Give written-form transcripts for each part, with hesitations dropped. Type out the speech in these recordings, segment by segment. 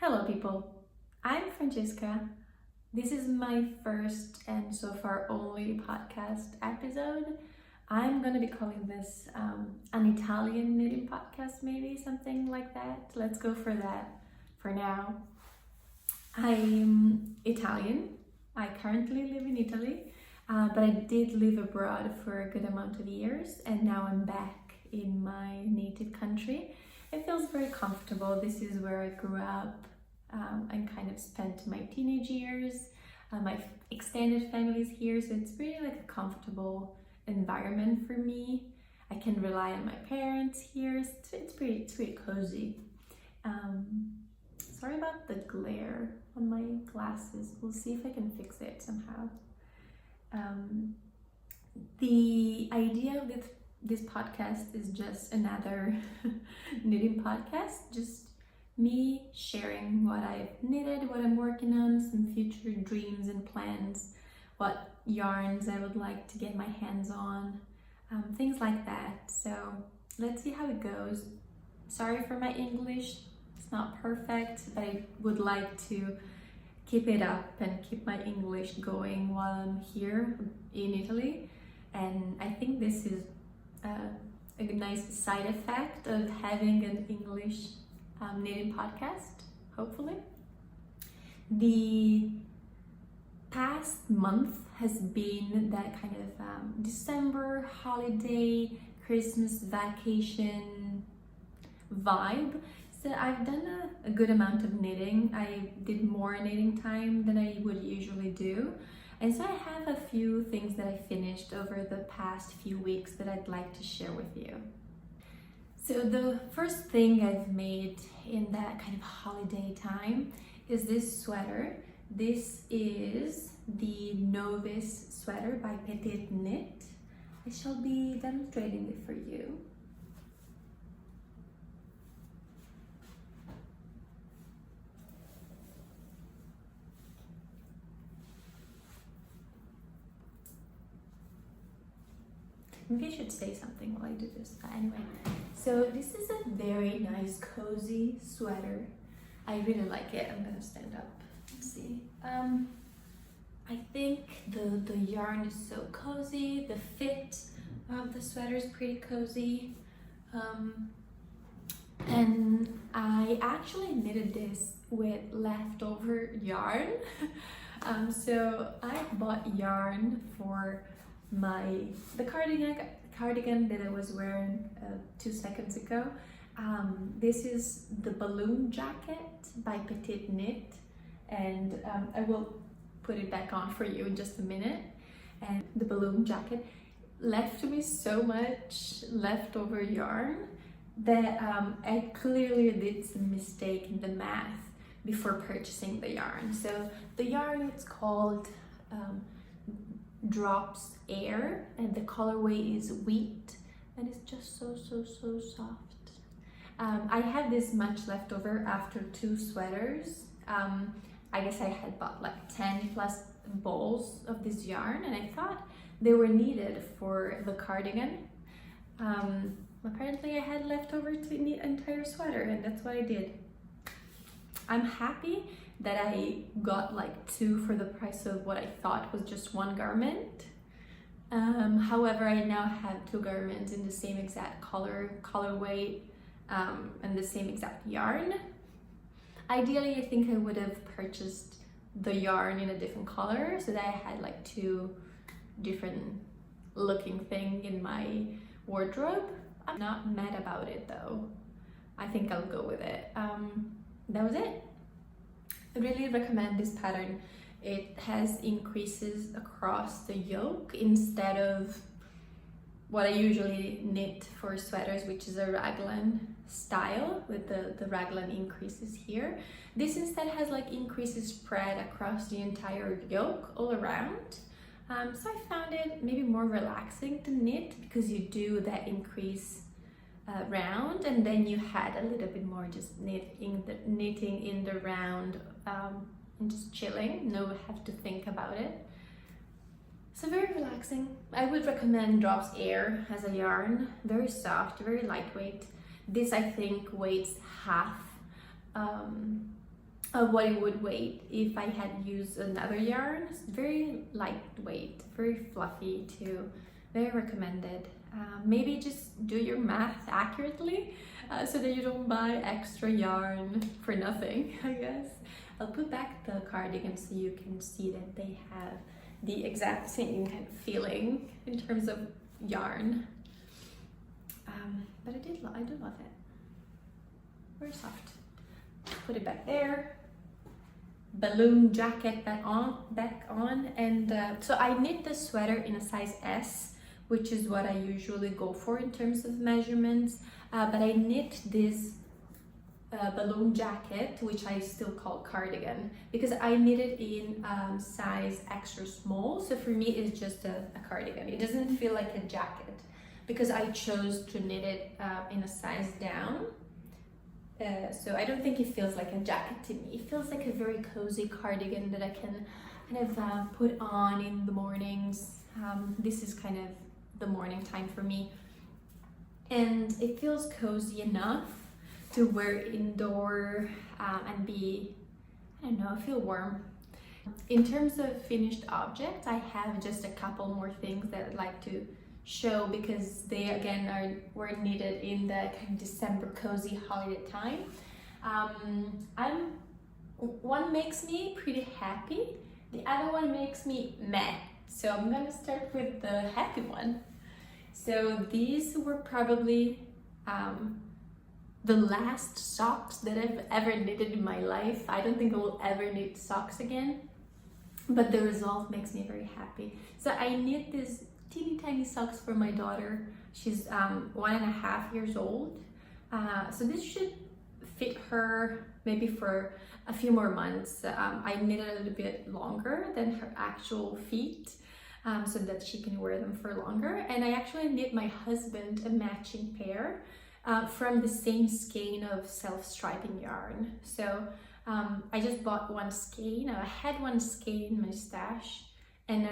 Hello people, I'm Francesca. This is my first and so far only podcast episode. I'm gonna be calling this an Italian knitting podcast, maybe something like that. Let's go for that for now. I'm Italian. I currently live in Italy, but I did live abroad for a good amount of years, and now I'm back in my native country. It feels very comfortable. This is where I grew up and kind of spent my teenage years. My extended family is here, so it's really like a comfortable environment for me. I can rely on my parents here. It's pretty cozy. Sorry about the glare on my glasses. We'll see if I can fix it somehow. The idea of this podcast is just another knitting podcast, just me sharing what I've knitted, what I'm working on, some future dreams and plans, what yarns I would like to get my hands on, things like that. So let's see how it goes. Sorry for my English, it's not perfect, but I would like to keep it up and keep my English going while I'm here in Italy. And I think this is a nice side effect of having an English knitting podcast, hopefully. The past month has been that kind of December holiday, Christmas vacation vibe. So I've done a good amount of knitting. I did more knitting time than I would usually do. And so I have a few things that I finished over the past few weeks that I'd like to share with you. So the first thing I've made in that kind of holiday time is this sweater. This is the Novice Sweater by PetiteKnit. I shall be demonstrating it for you. Maybe I should say something while I do this. Anyway, so this is a very nice cozy sweater. I really like it. I'm gonna stand up. Let's see. I think the yarn is so cozy. The fit of the sweater is pretty cozy. And I actually knitted this with leftover yarn. So I bought yarn for the cardigan that I was wearing 2 seconds ago. This is the balloon jacket by PetiteKnit, and I will put it back on for you in just a minute. And the balloon jacket left me so much leftover yarn that I clearly did some mistake in the math before purchasing the yarn. So the yarn, it's called Drops Air, and the colorway is wheat, and it's just so soft. I had this much left over after 2 sweaters. I guess I had bought like 10 plus balls of this yarn, and I thought they were needed for the cardigan. Apparently I had leftover to knit an entire sweater, and that's what I did. I'm happy that I got like 2 for the price of what I thought was just 1 garment. However, I now have 2 garments in the same exact colorway, and the same exact yarn. Ideally, I think I would have purchased the yarn in a different color so that I had like 2 different looking things in my wardrobe. I'm not mad about it though. I think I'll go with it. That was it. I really recommend this pattern. It has increases across the yoke instead of what I usually knit for sweaters, which is a Raglan style with the Raglan increases here. This instead has like increases spread across the entire yoke all around. So I found it maybe more relaxing to knit because you do that increase round, and then you had a little bit more just knitting in the round and just chilling. No have to think about it. So very relaxing. I would recommend Drops Air as a yarn. Very soft, very lightweight. This I think weighs half of what it would weigh if I had used another yarn. It's very lightweight, very fluffy too, very recommended. Maybe just do your math accurately so that you don't buy extra yarn for nothing, I guess. I'll put back the cardigan so you can see that they have the exact same kind of feeling in terms of yarn. But I do love it. Very soft. Put it back there. Balloon jacket back on, and so I knit the sweater in a size S, which is what I usually go for in terms of measurements, but I knit this balloon jacket, which I still call cardigan, because I knit it in size extra small, so for me it's just a cardigan. It doesn't feel like a jacket because I chose to knit it in a size down. So I don't think it feels like a jacket to me. It feels like a very cozy cardigan that I can kind of put on in the mornings. This is kind of the morning time for me. And it feels cozy enough to wear indoor and be, I don't know, feel warm. In terms of finished objects, I have just a couple more things that I'd like to show because they again were knitted in the kind of December cozy holiday time. One makes me pretty happy, the other one makes me meh. So I'm gonna start with the happy one. So these were probably the last socks that I've ever knitted in my life. I don't think I will ever knit socks again, but the result makes me very happy. So I knit this teeny tiny socks for my daughter. She's 1.5 years old. So this should fit her maybe for a few more months. I knit it a little bit longer than her actual feet so that she can wear them for longer. And I actually knit my husband a matching pair from the same skein of self-striping yarn. So I just bought one skein. I had one skein in my stash, and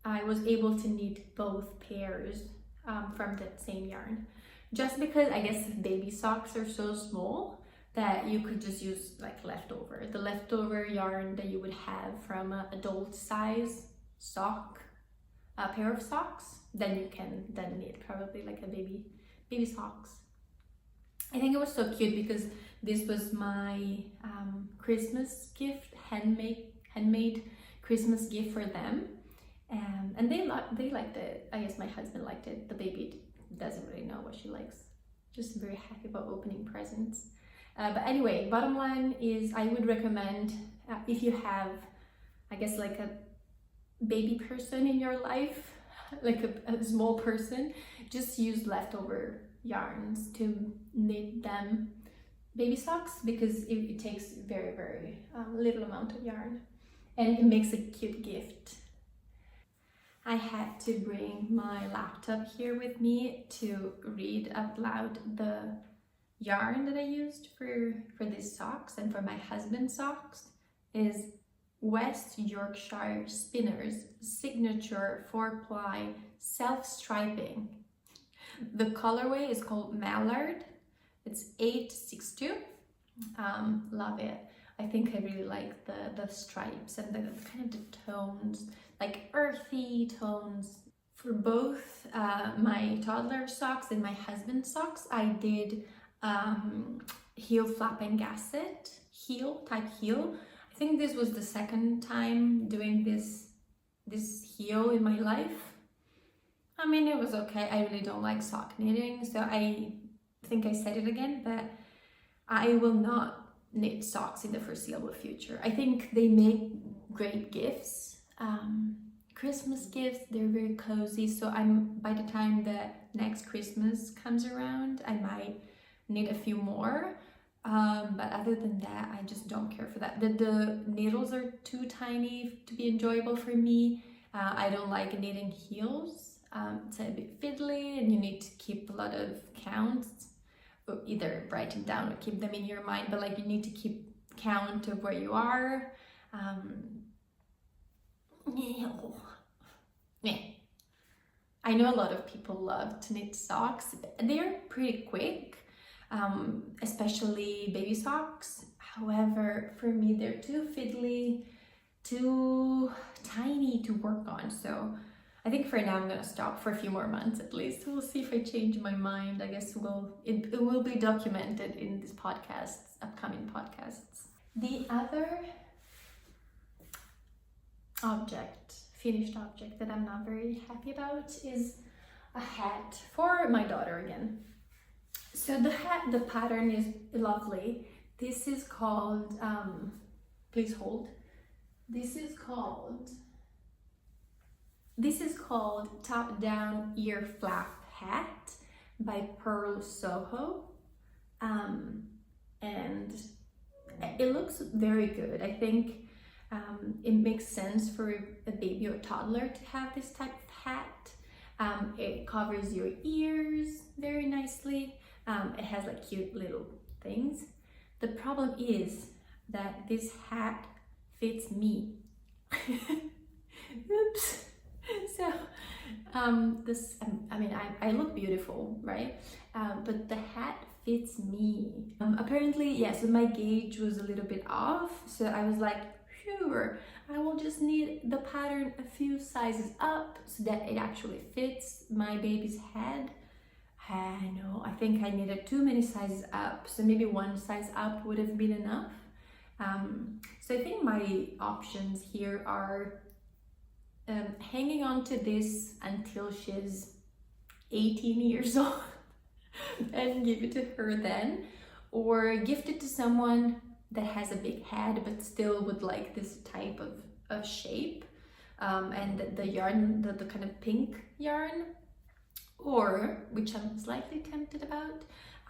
I was able to knit both pairs from that same yarn. Just because I guess baby socks are so small that you could just use like the leftover yarn that you would have from an adult size sock, a pair of socks, then you can then knit probably like a baby socks. I think it was so cute because this was my Christmas gift, handmade Christmas gift for them. And they liked it. I guess my husband liked it. The baby doesn't really know what she likes. Just very happy about opening presents. But anyway, bottom line is I would recommend if you have, I guess, like a baby person in your life, like a small person, just use leftover yarns to knit them baby socks because it takes very, very little amount of yarn and it makes a cute gift. I had to bring my laptop here with me to read out loud the yarn that I used for these socks and for my husband's socks is West Yorkshire Spinners Signature 4-ply self-striping. The colorway is called Mallard. It's 862. Love it. I think I really like the stripes and the kind of the tones, like earthy tones. For both my toddler socks and my husband's socks, I did heel flap and gasset, type heel. I think this was the second time doing this heel in my life. I mean, it was okay. I really don't like sock knitting, so I think I said it again, but I will not knit socks in the foreseeable future. I think they make great gifts, Christmas gifts. They're very cozy, so by the time that next Christmas comes around, I might knit a few more, but other than that, I just don't care for that. The needles are too tiny to be enjoyable for me. I don't like knitting heels. It's a bit fiddly and you need to keep a lot of counts, or either write them down or keep them in your mind, but like you need to keep count of where you are. Yeah. I know a lot of people love to knit socks. They're pretty quick, especially baby socks. However, for me, they're too fiddly, too tiny to work on. So I think for now I'm gonna stop for a few more months at least. We'll see if I change my mind. I guess it will be documented in this podcasts, upcoming podcasts. The other finished object that I'm not very happy about is a hat for my daughter again. So the pattern is lovely. This is called, please hold. This is called Top Down Ear Flap Hat by Purl Soho. And it looks very good. I think it makes sense for a baby or toddler to have this type of hat. It covers your ears very nicely. It has like cute little things. The problem is that this hat fits me. Oops. So I look beautiful, right? But the hat fits me. Apparently, yes, my gauge was a little bit off, so I was like, sure, I will just need the pattern a few sizes up so that it actually fits my baby's head. I know, I think I needed too many sizes up, so maybe one size up would have been enough. So I think my options here are hanging on to this until she's 18 years old and give it to her then, or gift it to someone that has a big head but still would like this type of shape, and the yarn, the kind of pink yarn, or, which I'm slightly tempted about,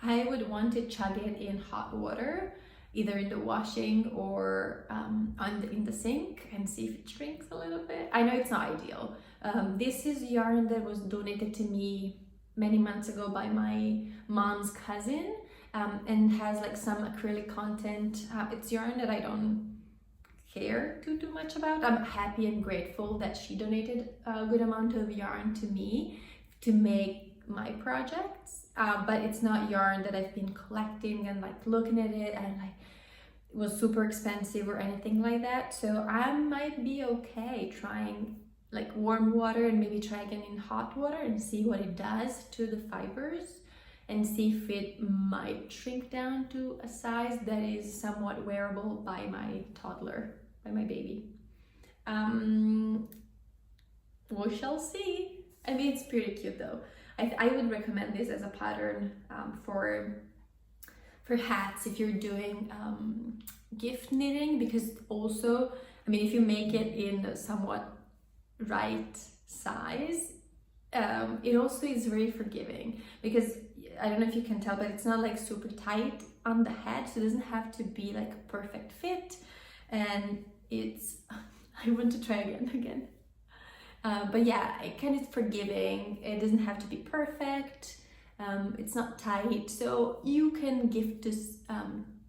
I would want to chug it in hot water, either in the washing or in the sink, and see if it shrinks a little bit. I know it's not ideal. This is yarn that was donated to me many months ago by my mom's cousin, and has like some acrylic content. It's yarn that I don't care too much about. I'm happy and grateful that she donated a good amount of yarn to me to make my projects, but it's not yarn that I've been collecting and like looking at it and like it was super expensive or anything like that. So I might be okay trying like warm water and maybe try again in hot water and see what it does to the fibers, and see if it might shrink down to a size that is somewhat wearable by my toddler, by my baby. We shall see. I mean, it's pretty cute though. I would recommend this as a pattern for hats if you're doing gift knitting, because also, I mean, if you make it in a somewhat right size, it also is very forgiving, because I don't know if you can tell, but it's not like super tight on the head, so it doesn't have to be like a perfect fit, and it's I want to try again. But yeah, it kind of forgiving. It doesn't have to be perfect. It's not tight, so you can gift this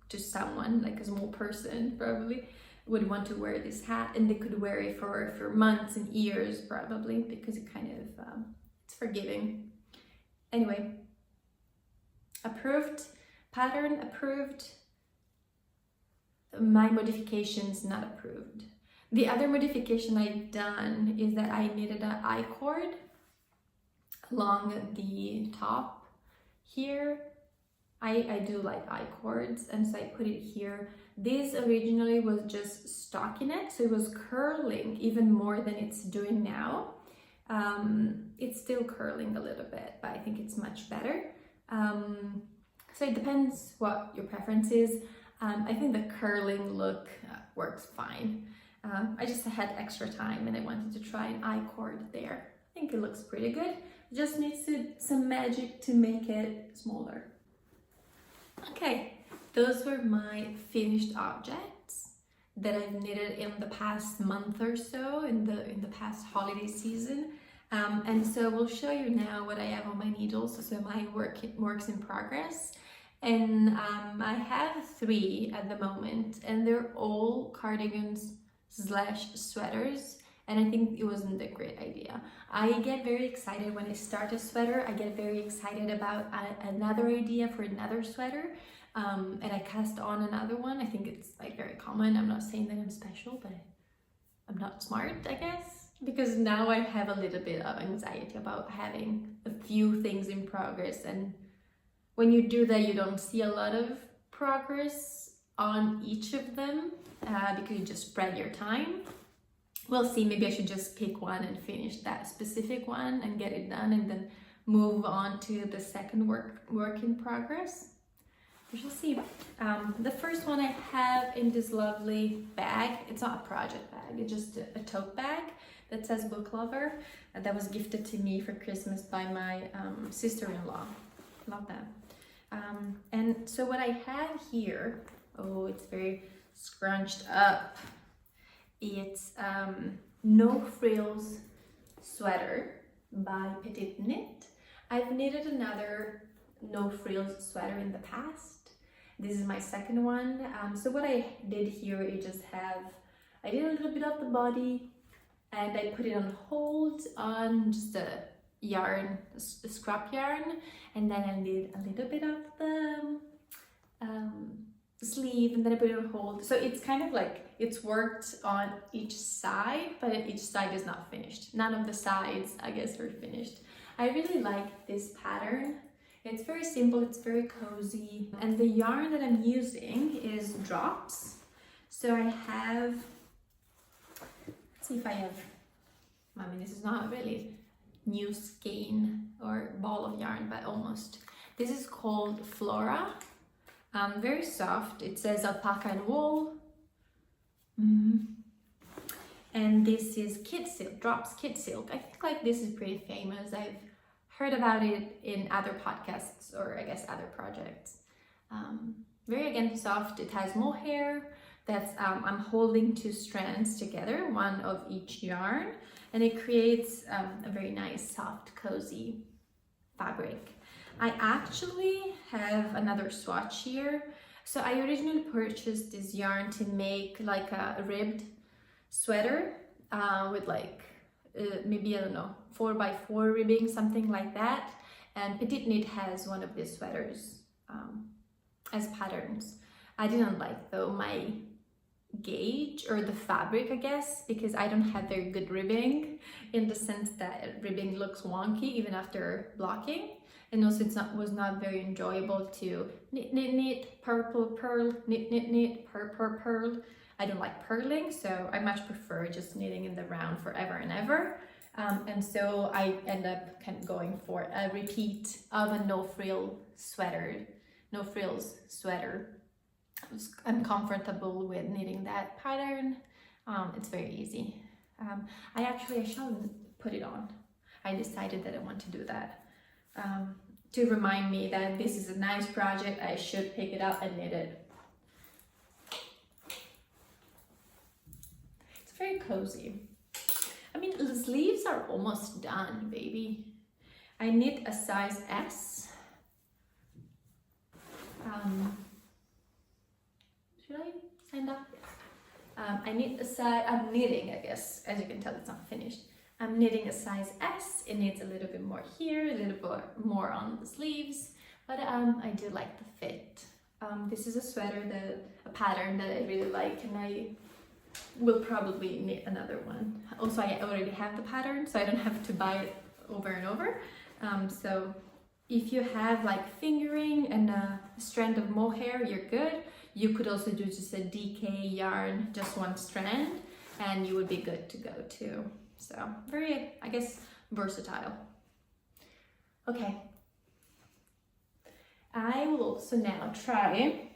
to someone, like a small person probably would want to wear this hat, and they could wear it for months and years probably, because it kind of it's forgiving. Anyway, approved pattern, approved. My modifications not approved. The other modification I've done is that I knitted an I-cord along the top here. I do like I-cords, and so I put it here. This originally was just stockinette, so it was curling even more than it's doing now. It's still curling a little bit, but I think it's much better. So it depends what your preference is. I think the curling look works fine. I just had extra time and I wanted to try an I-cord there. I think it looks pretty good. It just needs some magic to make it smaller. Okay, those were my finished objects that I've knitted in the past month or so, in the past holiday season. And so we'll show you now what I have on my needles, so my works in progress. And I have 3 at the moment, and they're all cardigans / sweaters, and I think it wasn't a great idea. I get very excited when I start a sweater. I get very excited about another idea for another sweater, and I cast on another one. I think it's like very common. I'm not saying that I'm special, but I'm not smart, I guess, because now I have a little bit of anxiety about having a few things in progress, and when you do that, you don't see a lot of progress on each of them because you just spread your time. We'll see, maybe I should just pick one and finish that specific one and get it done, and then move on to the second work in progress. We shall see. The first one I have in this lovely bag. It's not a project bag, it's just a tote bag that says book lover. That was gifted to me for Christmas by my sister-in-law. Love that. And so what I have here, oh, it's very scrunched up. It's No Frills Sweater by PetiteKnit. I've knitted another No Frills sweater in the past. This is my second one. So what I did here is just I did a little bit of the body and I put it on hold on just a yarn, a scrap yarn, and then I did a little bit of the sleeve, and then I put it on hold. So it's kind of like it's worked on each side, but each side is not finished. None of the sides, I guess, are finished. I really like this pattern. It's very simple, it's very cozy, and the yarn that I'm using is Drops. So I have, let's see if I have, I mean, this is not really new skein or ball of yarn, but almost. This is called Flora. Very soft. It says alpaca and wool. And this is Kid Silk, Drops Kid Silk. I think like this is pretty famous. I've heard about it in other podcasts or I guess other projects. Very again soft. It has mohair that's I'm holding 2 strands together, one of each yarn, and it creates a very nice soft cozy fabric. I actually have another swatch here. So I originally purchased this yarn to make like a ribbed sweater with like maybe, I don't know, 4x4 ribbing, something like that. And PetiteKnit has one of these sweaters as patterns. I didn't like though my gauge or the fabric, I guess, because I don't have very good ribbing, in the sense that ribbing looks wonky even after blocking. And also was not very enjoyable to knit, purple, purl, knit, purl. I don't like purling, so I much prefer just knitting in the round forever and ever. And so I end up kind of going for a repeat of a no frills sweater. I'm comfortable with knitting that pattern. It's very easy. I shall put it on. I decided that I want to do that. To remind me that this is a nice project, I should pick it up and knit it. It's very cozy. I mean, the sleeves are almost done, baby. I knit a size S. Should I sign up? I knit a size, I'm knitting, I guess, as you can tell it's not finished. I'm knitting a size S. It needs a little bit more here, a little bit more on the sleeves, but I do like the fit. This is a sweater, a pattern that I really like, and I will probably knit another one. Also, I already have the pattern, so I don't have to buy it over and over. So if you have like fingering and a strand of mohair, you're good. You could also do just a DK yarn, just one strand, and you would be good to go too. So very, I guess, versatile. Okay. I will also now try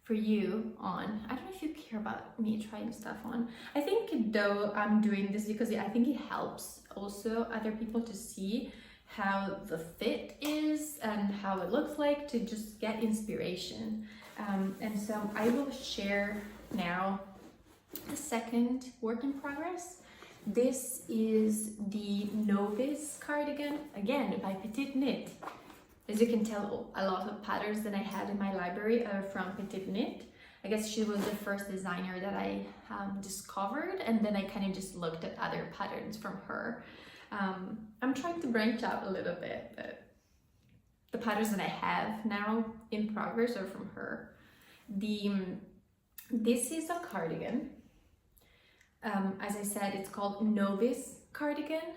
for you on, I don't know if you care about me trying stuff on. I think though I'm doing this because I think it helps also other people to see how the fit is and how it looks like, to just get inspiration. And so I will share now the second work in progress. This is the Novice Cardigan, again by PetiteKnit. As you can tell, a lot of patterns that I had in my library are from PetiteKnit. I guess she was the first designer that I discovered, and then I kind of just looked at other patterns from her. I'm trying to branch out a little bit, but the patterns that I have now in progress are from her. This is a cardigan. As I said, it's called Novice Cardigan.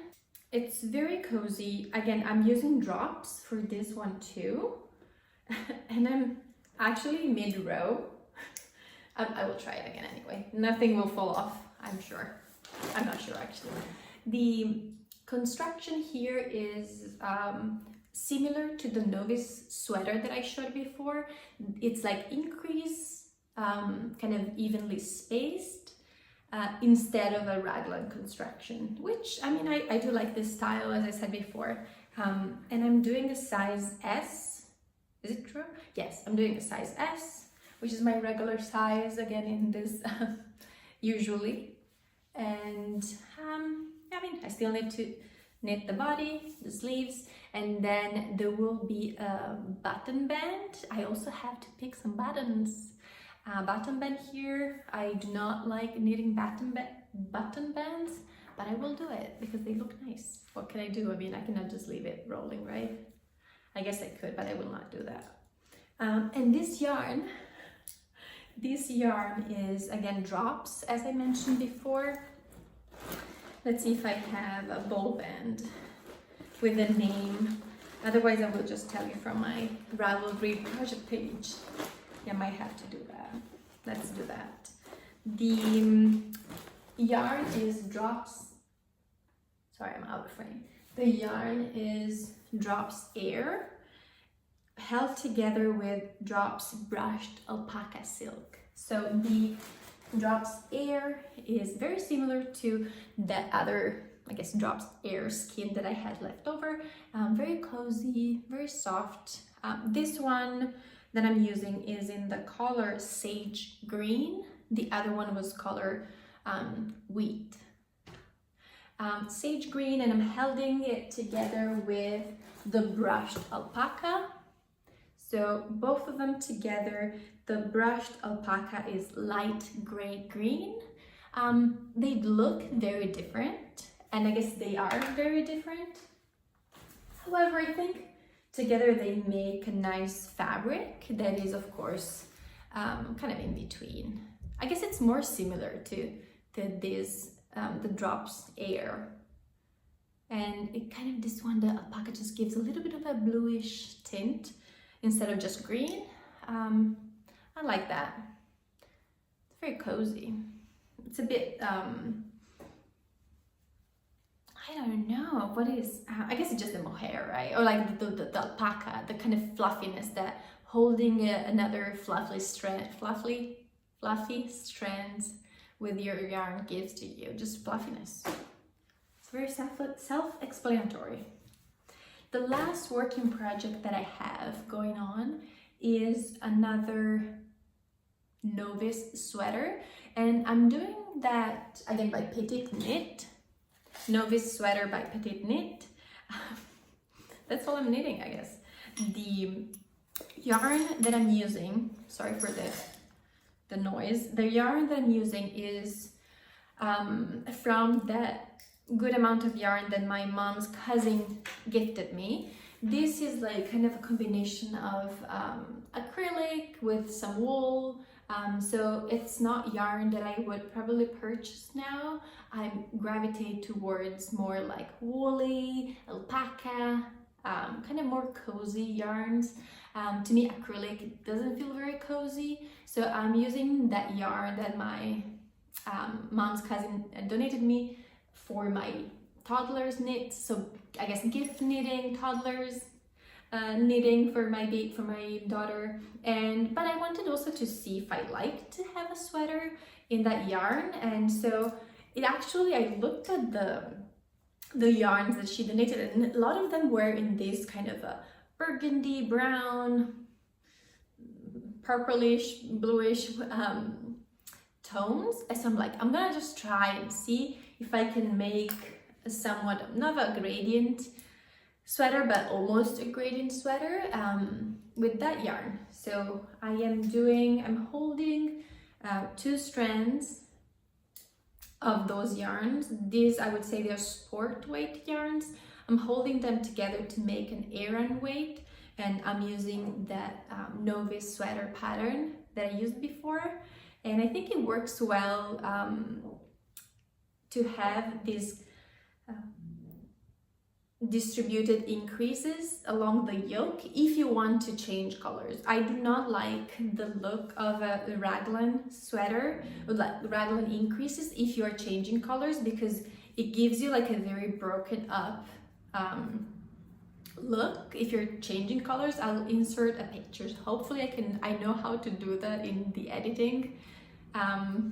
It's very cozy. Again, I'm using drops for this one too. And I'm actually mid-row. I will try it again anyway. Nothing will fall off, I'm sure. I'm not sure actually. The construction here is similar to the Novice Sweater that I showed before. It's like increase, kind of evenly spaced, instead of a raglan construction, which, I mean, I do like this style, as I said before. And I'm doing a size S. Is it true? Yes, I'm doing a size S, which is my regular size, again, in this usually. And I mean, I still need to knit the body, the sleeves, and then there will be a button band. I also have to pick some buttons. Button band here. I do not like knitting button bands, but I will do it because they look nice. What can I do? I mean, I cannot just leave it rolling, right? I guess I could, but I will not do that. And this yarn is, again, drops, as I mentioned before. Let's see if I have a ball band with a name. Otherwise, I will just tell you from my Ravelry project page. I might have to do that. Let's do that. The yarn is drops. Sorry, I'm out of frame. The yarn is drops air, held together with drops brushed alpaca silk. So the drops air is very similar to that other, I guess, drops air skin that I had left over. Very cozy, very soft. This one that I'm using is in the color sage green. The other one was color wheat. Sage green, and I'm holding it together with the brushed alpaca. So both of them together, the brushed alpaca is light gray green. They look very different, and I guess they are very different. However, I think together they make a nice fabric that is, of course, kind of in between. I guess it's more similar to this, the drops air. And it kind of, this one, the alpaca just gives a little bit of a bluish tint instead of just green. I like that. It's very cozy. It's a bit, I don't know, what is, I guess it's just the mohair, right? Or like the alpaca, the kind of fluffiness that holding another fluffy strands with your yarn gives to you, just fluffiness. It's very self-explanatory. The last working project that I have going on is another Novice Sweater, and I'm doing that again by PetiteKnit. Novice Sweater by PetiteKnit. That's all I'm knitting, I guess. The yarn that I'm using, sorry for the noise, the yarn that I'm using is from that good amount of yarn that my mom's cousin gifted me. This is like kind of a combination of acrylic with some wool. So it's not yarn that I would probably purchase now. I gravitate towards more like woolly, alpaca, kind of more cozy yarns. To me, acrylic doesn't feel very cozy, so I'm using that yarn that my mom's cousin donated me for my toddlers knit. So I guess gift knitting, toddlers knitting for my daughter. But I wanted also to see if I liked to have a sweater in that yarn, and so it actually, I looked at the yarns that she donated, and a lot of them were in this kind of a burgundy brown, purplish, bluish tones. And so I'm like, I'm gonna just try and see if I can make a somewhat, not a gradient sweater, but almost a gradient sweater with that yarn. So I'm holding 2 strands of those yarns. These, I would say, they're sport weight yarns. I'm holding them together to make an Aran weight, and I'm using that Novice Sweater pattern that I used before, and I think it works well to have these distributed increases along the yoke if you want to change colors. I do not like the look of a Raglan sweater, or like Raglan increases if you are changing colors, because it gives you like a very broken up look if you're changing colors. I'll insert a picture. Hopefully I know how to do that in the editing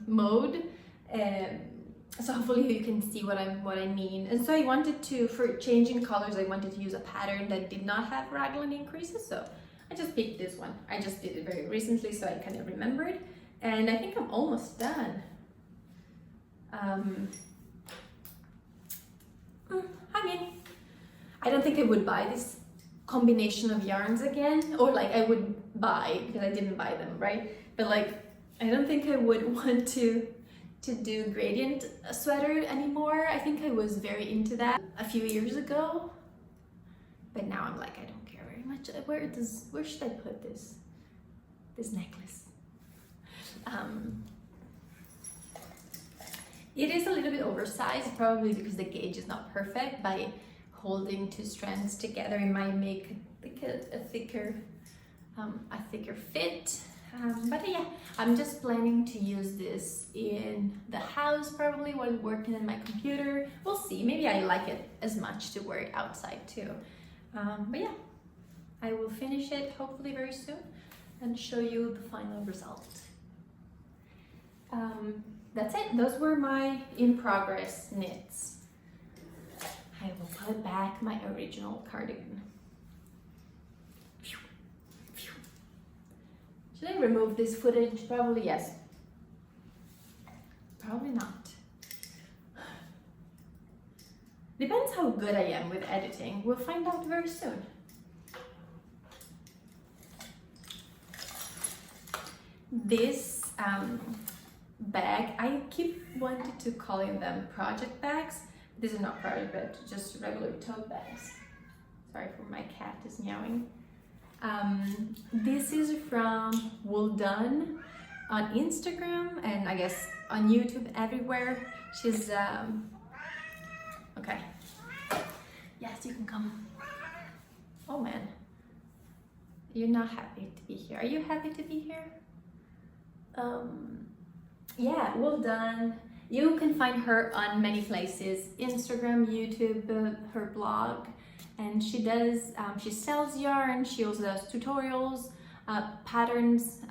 mode. So hopefully you can see what I mean. And so I wanted to, for changing colors, I wanted to use a pattern that did not have Raglan increases. So I just picked this one. I just did it very recently, so I kind of remembered. And I think I'm almost done. I mean, I don't think I would buy this combination of yarns again, or like I would buy, because I didn't buy them, right? But like, I don't think I would want to do gradient sweater anymore. I think I was very into that a few years ago, but now I'm like, I don't care very much. Where should I put this necklace? It is a little bit oversized, probably because the gauge is not perfect. By holding two strands together, it might make a thicker fit. But yeah, I'm just planning to use this in the house probably while working on my computer. We'll see, maybe I like it as much to wear it outside too. But yeah, I will finish it hopefully very soon and show you the final result. That's it, those were my in progress knits. I will put back my original cardigan. Should I remove this footage? Probably yes. Probably not. Depends how good I am with editing. We'll find out very soon. This bag, I keep wanting to calling them project bags. These are not project bags, just regular tote bags. Sorry for my cat is meowing. This is from WoolDone on Instagram, and I guess on YouTube everywhere. She's okay. Yes, you can come. Oh man, you're not happy to be here. Are you happy to be here? Yeah, WoolDone. You can find her on many places: Instagram, YouTube, her blog. And she does, she sells yarn, she also does tutorials, patterns,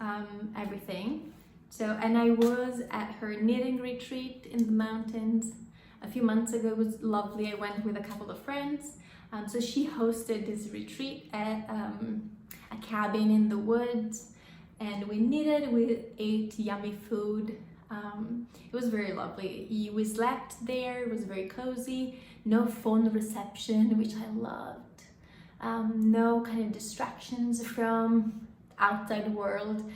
everything. So, and I was at her knitting retreat in the mountains a few months ago. It was lovely. I went with a couple of friends. So she hosted this retreat at a cabin in the woods, and we knitted, we ate yummy food. It was very lovely. We slept there, it was very cozy. No phone reception, which I loved. No kind of distractions from outside world.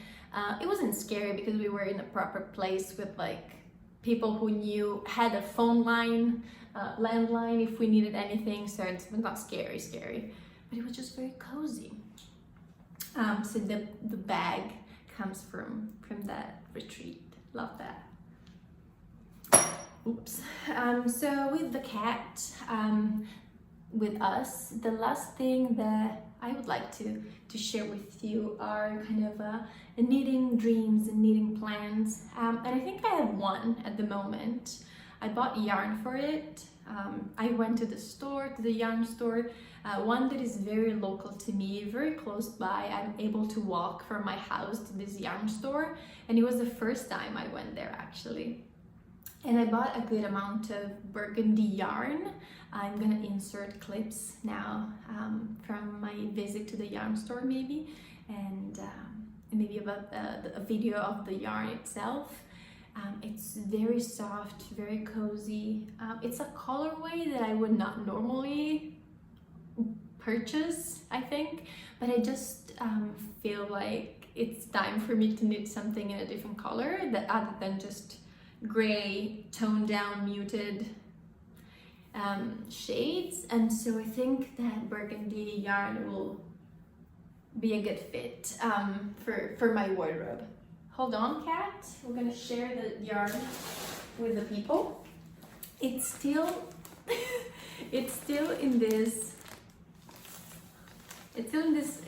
It wasn't scary because we were in a proper place with like people who had a phone line, landline if we needed anything. So it was not scary, but it was just very cozy. So the bag comes from that retreat. Love that. Oops. So with the cat, with us, the last thing that I would like to share with you are kind of knitting dreams and knitting plans. And I think I have one at the moment. I bought yarn for it. I went to the yarn store, one that is very local to me, very close by. I'm able to walk from my house to this yarn store, and it was the first time I went there actually. And I bought a good amount of burgundy yarn. I'm gonna insert clips now from my visit to the yarn store maybe, and maybe about a video of the yarn itself. It's very soft, very cozy. It's a colorway that I would not normally purchase, I think, but I just feel like it's time for me to knit something in a different color that other than just gray, toned down, muted shades. And so I think that burgundy yarn will be a good fit for my wardrobe. Hold on, cat. We're gonna share the yarn with the people. It's still it's still in this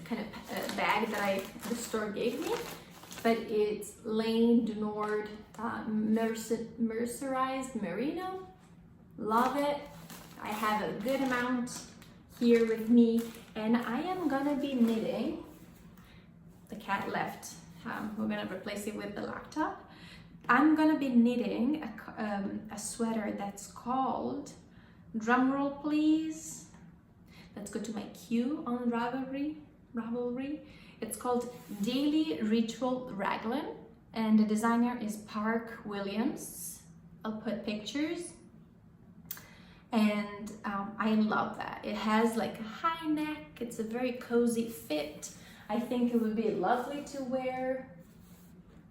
kind of bag that the store gave me, but it's Laine du Nord Mercerized Merino. Love it. I have a good amount here with me, and I am gonna be knitting. The cat left. We're gonna replace it with the laptop. I'm gonna be knitting a sweater that's called, drumroll please, let's go to my queue on Ravelry. It's called Daily Ritual Raglan, and the designer is Park Williams. I'll put pictures. And I love that. It has like a high neck, it's a very cozy fit. I think it would be lovely to wear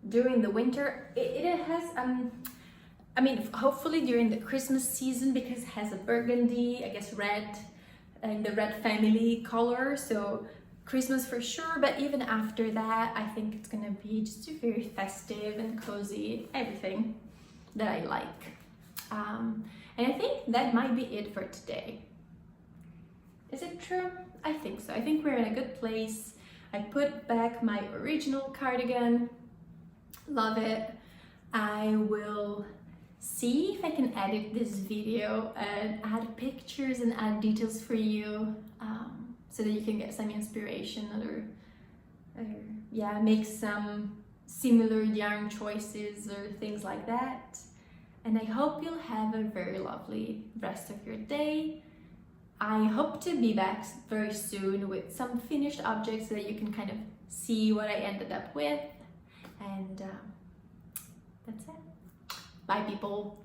during the winter. It has, I mean, hopefully during the Christmas season, because it has a burgundy, I guess red, and the red family color, so Christmas for sure, but even after that, I think it's gonna be just very festive and cozy, everything that I like. And I think that might be it for today. Is it true? I think so. I think we're in a good place. I put back my original cardigan. Love it. I will see if I can edit this video and add pictures and add details for you, so that you can get some inspiration or yeah, make some similar yarn choices or things like that. And I hope you'll have a very lovely rest of your day. I hope to be back very soon with some finished objects so that you can kind of see what I ended up with. And that's it. Bye, people.